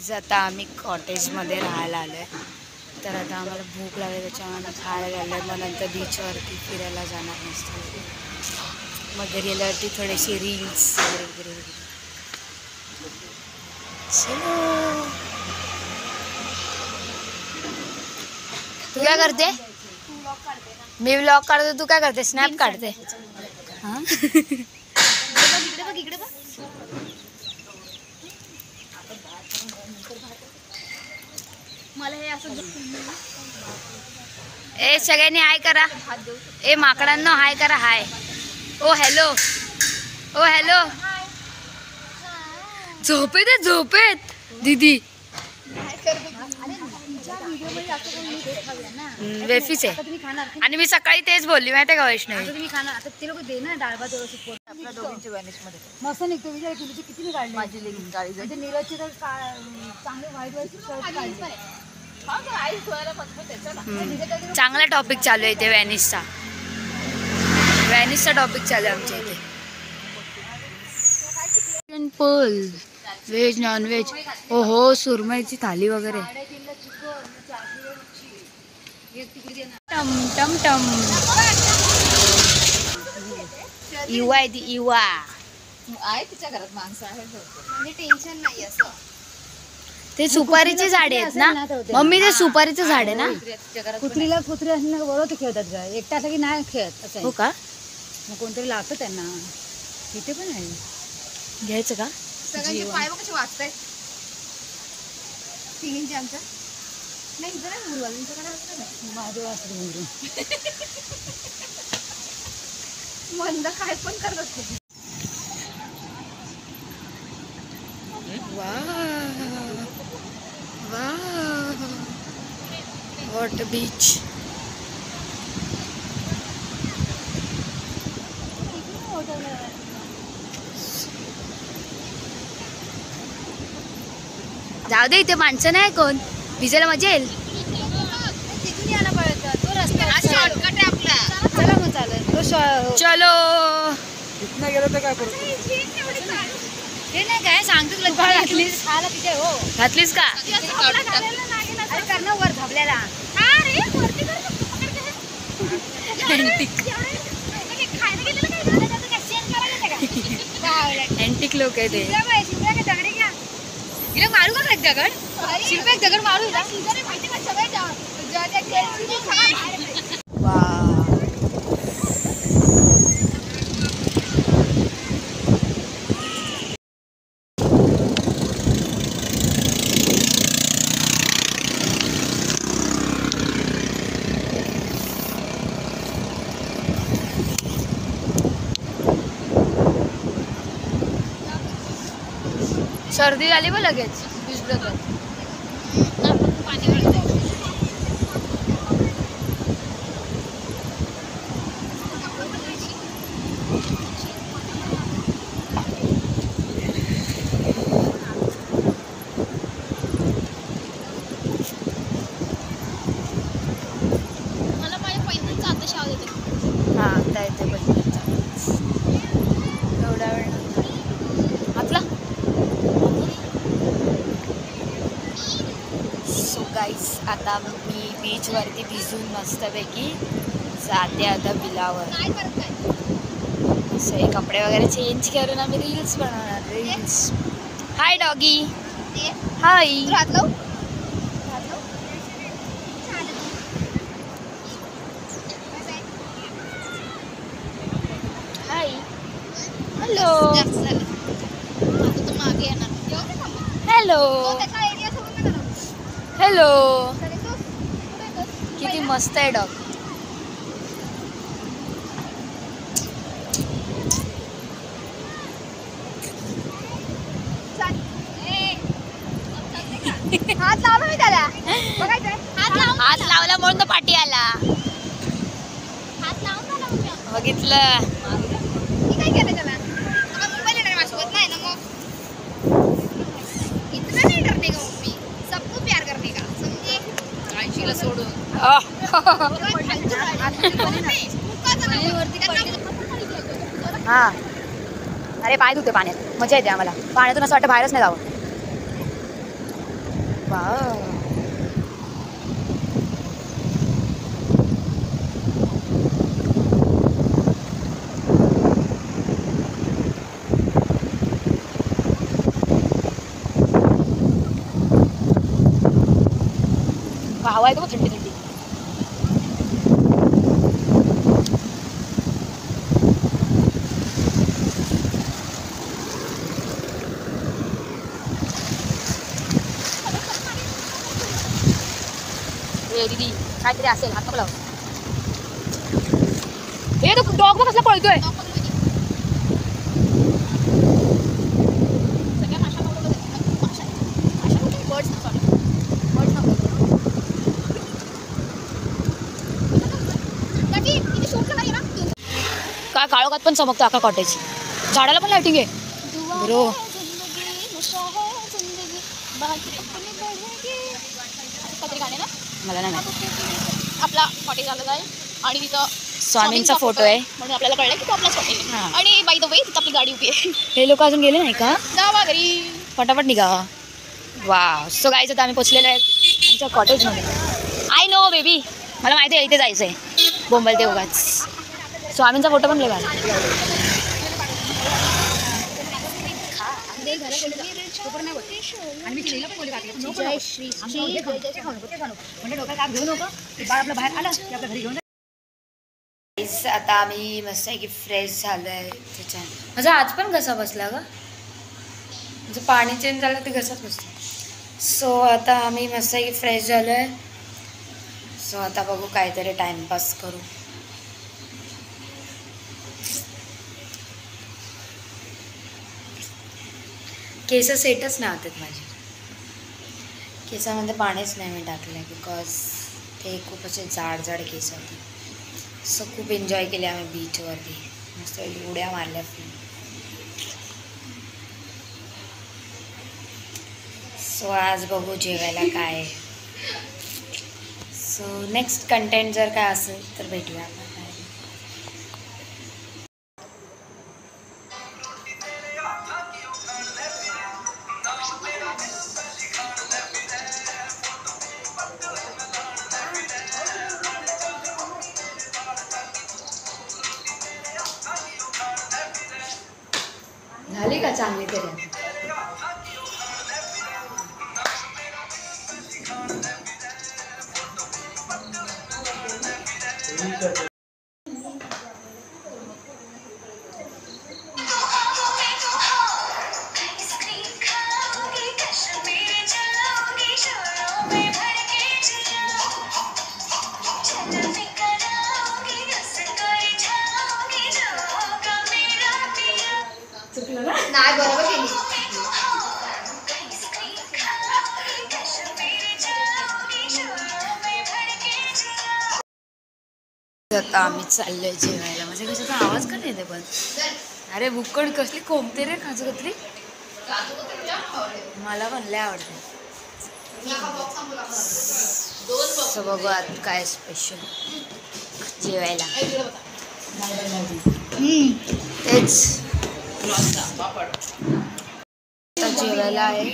Guys आता आम्ही कॉटेजमध्ये राहायला आलो आहे. तर आता आम्हाला भूक लागली त्याच्यामुळे खायला आलं आहे. मग नंतर बीचवरती फिरायला जाणार मस्त. मग घरी आल्यावरती थोडेसे रील्स वगैरे वगैरे वगैरे. चलो. तू काय करते? मी व्लॉग काढते. तू काय करते? स्नॅप काढते. हां इकडे बघ. मला हे असं ए सगळ्यांनी हाय करा. ए माकडांनो हाय करा. हाय. ओ हॅलो. ओ हॅलो. झोपेत दीदी. वेफीच आहे. आणि मी सकाळी तेच बोलली माहिती का वैष्णवी. तुम्ही खाणार आता ते लोक दे ना डाळ भात आपल्या दोघींची वॅनिशमध्ये मस्त निघतो. विचार तुझी किती मी काढली. माझी लेगिंग काळी म्हणजे नीरजची तर चांगले व्हाईट शर्ट काढले. चांगला टॉपिक चालू आहे इथे व्हॅनिशचा टॉपिक चालू आहे आमच्या इथे. Temple veg non veg. हो हो सुरमईची थाली वगैरे. टम टम टम. इवा आहे ती इवा आहे. तिच्या घरात माणसं आहेत म्हणजे टेन्शन नाही असं. ते सुपारीचे झाडे आहेत ना मम्मी. ते सुपारीचं झाड आहे ना. कुत्री असं बरोबर ते खेळतात का एकटा असं की नाही खेळत असं. हो का. मग कोणतरी लागतं त्यांना. इथे पण आहे घ्यायचं का. सगळ्यांचे पाय कसे वाचतायत तिघींचे आमच्या. नाही जरा माझं वाचलं मुरू मंद काय पण करत असते. What beach. जाऊ दे इथे माणसं नाही कोण. भिजायला मजा येईल. तिथून यायला पडायचं तो रस्ता शॉर्टकट आहे आपला. चला मग चालेल तो चलो. इथनं गेलं तर काय करू. हे नाही काय सांगतो तुला. घातलीस खायला तिथे. हो घातलीस का. अरे कर ना वर धाबल्याला. अँटिक लोक आहे ते. मारू का दगड. शिल्पा एक दगड मारू. सर्दी झाली बघ लगेच. भिजलं तर पाणी मला माझ्या पैंजणचा आता शाव देते. हां आता येते पैंजणचा. एवढा वेळ आतला. सो गाईस आता मी बीचवरती भिजून मस्तपैकी जाते आता बिलावर. असं कपडे वगैरे चेंज करून आम्ही रील्स बनवणार. रील्स. हाय डॉगी. हाय. हाय. हॅलो. हॅलो. हॅलो. किती मस्त आहे डॉग. हात लावला मी त्याला. हात लावला म्हणून तो पाठी आला. बघितलं. काय केलं त्याला. मुंबईला येणार माझ्यासोबत नाही ना मग. इतना नाही डरने का मम्मी. सबको प्यार करने का समझे. आयशीला सोडून. हा अरे पाय धुते पाण्यात. मजा येते आम्हाला पाण्यातून. असं वाटतं बाहेरच नाही जावं. हवा आहे तो थंडी थंडी. दीदी काहीतरी असेल हात लाव. हे तो डॉग मग कसला पळतोय. काय काळोखात पण चमकतो आका कॉटेज. झाडाला पण लाइटिंग आहे ब्रो. मला नाही आपला कॉटेज आला जाईल आणि तिथं स्वामींचा फोटो आहे म्हणून आपल्याला कळलं की तो आपलाच कॉटेज आहे. आणि बाय द वे तिथं आपली गाडी उभी आहे. हे लोक अजून गेले नाही का. जावा घरी फटाफट निघा. वा सो गाईज आता आम्ही पोचलेलो आहे आमच्या कॉटेजमध्ये. आय नो बेबी मला माहिती आहे इथे जायचं आहे बोंबलते उगाच. स्वामींचा फोटो पण लेवा. आता आम्ही मस्त आहे की फ्रेश झालो आहे. त्याच्याने माझा आज पण घसा बसला ग. म्हणजे पाणी चेंज झालं ते घसाच बसतो. सो आता आम्ही मस्त आहे की फ्रेश झालो आहे. सो आता बघू काहीतरी टाइमपास करू. केस सेटच नाही होतात माझे. केसामध्ये पाणीच नाही मी टाकलं बिकॉज ते खूप असे जाड जाड केस होते. सो खूप एन्जॉय केले आम्ही बीचवरती. मस्त उड्या मारल्या फुल. सो आज बघू जेवायला काय. सो नेक्स्ट कंटेंट जर काय असेल तर भेटूया. झाली का चांगली तरी. नाही बरोबर केली. आता आम्ही चाललोय जेवायला. म्हणजे कशाचा आवाज का नाही येते पण. अरे बुक्कड कसली कोंबते रे काजू कतरी. मला पण लय आवडते. बघू आता काय स्पेशल जेवायला. तेच जेवायला आहे.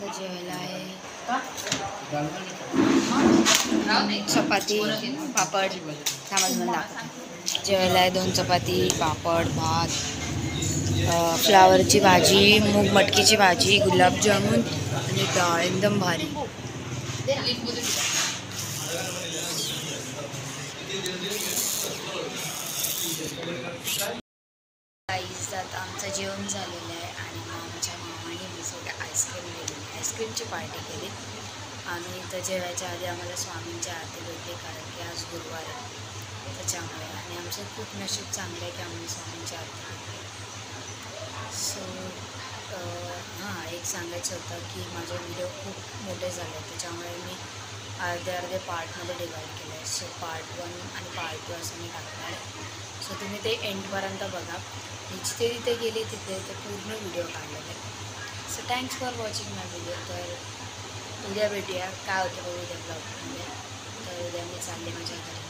जेवायला आहे चपाती पापड सामान दाखवते. जेवायला आहे 2 चपाती पापड भात फ्लावरची भाजी मूग मटकीची भाजी गुलाबजामुन आणि डाळ. एकदम भारी. आता आमचं जेवण झालेलं आहे आणि आमच्या मामाने मी आईस्क्रीम दिली. आईस्क्रीमची पार्टी केली. आम्ही इथं जेवायच्या आधी आम्हाला स्वामींच्या आरती भेटली कारण की आज गुरुवार आहे त्याच्यामुळे. आणि आमचं खूप नशीब चांगलं आहे की आम्ही स्वामींची आरती भेटली. सो हां एक सांगायचं होतं की माझे व्हिडिओ खूप मोठे झाले त्याच्यामुळे मी अर्धे पार्टमध्ये डिवाईड केलं आहे. सो पार्ट 1 आणि पार्ट 2 असं मी टाकणार आहे. सो तुम्ही ते एंडपर्यंत बघा. मी जिथे तिथे गेली तिथे ते पूर्ण व्हिडिओ काढलेले आहे. So thanks for watching my video. तर उद्या भेटूया काय होतं बघू उद्या ब्लॉगमध्ये. तर उद्या मी चालले माझ्या घरी.